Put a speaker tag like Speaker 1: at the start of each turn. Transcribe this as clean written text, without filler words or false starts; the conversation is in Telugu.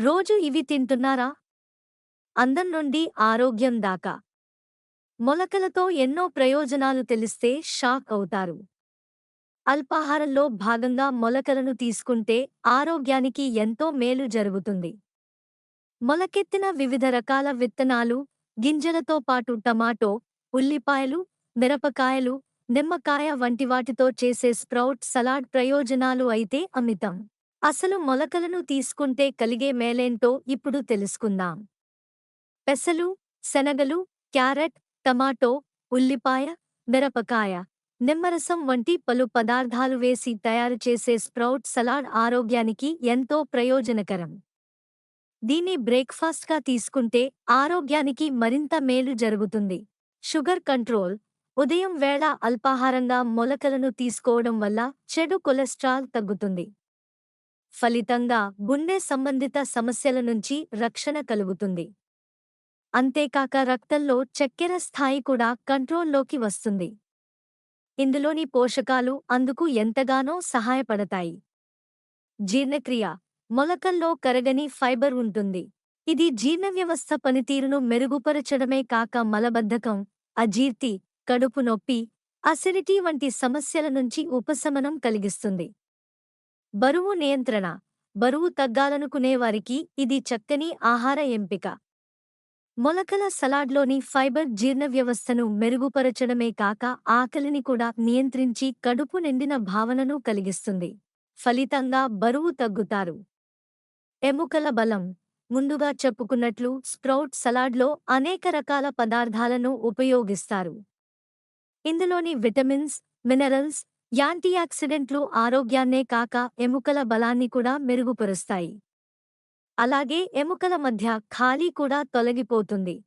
Speaker 1: రోజు ఇవి తింటున్నారా? అందం నుండి ఆరోగ్యం దాకా. మొలకలతో ఎన్నో ప్రయోజనాలు తెలిస్తే షాక్ అవుతారు. అల్పాహారంలో భాగంగా మొలకలను తీసుకుంటే ఆరోగ్యానికి ఎంతో మేలు జరుగుతుంది. మొలకెత్తిన వివిధ రకాల విత్తనాలు, గింజలతో పాటు టమాటో, ఉల్లిపాయలు, మిరపకాయలు, నిమ్మకాయ వంటి వాటితో చేసే స్ప్రౌట్ సలాడ్ ప్రయోజనాలు అయితే అమితం. అసలు మొలకలను తీసుకుంటే కలిగే మేలేంటో ఇప్పుడు తెలుసుకుందాం. పెసలు, శనగలు, క్యారెట్, టమాటో, ఉల్లిపాయ, మిరపకాయ, నిమ్మరసం వంటి పలు పదార్థాలు వేసి తయారు చేసే స్ప్రౌట్ సలాడ్ ఆరోగ్యానికి ఎంతో ప్రయోజనకరం. దీన్ని బ్రేక్ఫాస్ట్గా తీసుకుంటే ఆరోగ్యానికి మరింత మేలు జరుగుతుంది. Sugar control. ఉదయం వేళ అల్పాహారంగా మొలకలను తీసుకోవడం వల్ల చెడు కొలెస్ట్రాల్ తగ్గుతుంది. ఫలితంగా గుండె సంబంధిత సమస్యల నుంచి రక్షణ కలుగుతుంది. అంతేకాక రక్తంలో చక్కెర స్థాయి కూడా కంట్రోల్లోకి వస్తుంది. ఇందులోని పోషకాలు అందుకు ఎంతగానో సహాయపడతాయి. జీర్ణక్రియ. మొలకల్లో కరగని ఫైబర్ ఉంటుంది. ఇది జీర్ణవ్యవస్థ పనితీరును మెరుగుపరచడమే కాక మలబద్ధకం, అజీర్తి, కడుపు నొప్పి, అసిడిటీ వంటి సమస్యల నుంచి ఉపశమనం కలిగిస్తుంది. బరువు నియంత్రణ. బరువు తగ్గాలనుకునేవారికి ఇది చక్కని ఆహార ఎంపిక. మొలకల సలాడ్లోని ఫైబర్ జీర్ణవ్యవస్థను మెరుగుపరచడమే కాక ఆకలిని కూడా నియంత్రించి కడుపు నిండిన భావనను కలిగిస్తుంది. ఫలితంగా బరువు తగ్గుతారు. ఎముకల బలం. ముందుగా చెప్పుకున్నట్లు స్ప్రౌట్ సలాడ్లో అనేక రకాల పదార్థాలను ఉపయోగిస్తారు. ఇందులోని విటమిన్స్, మినరల్స్, యాంటీఆక్సిడెంట్లు ఆరోగ్యాన్నే కాక ఎముకల బలాన్ని కూడా మెరుగుపరుస్తాయి. అలాగే ఎముకల మధ్య ఖాళీ కూడా తొలగిపోతుంది.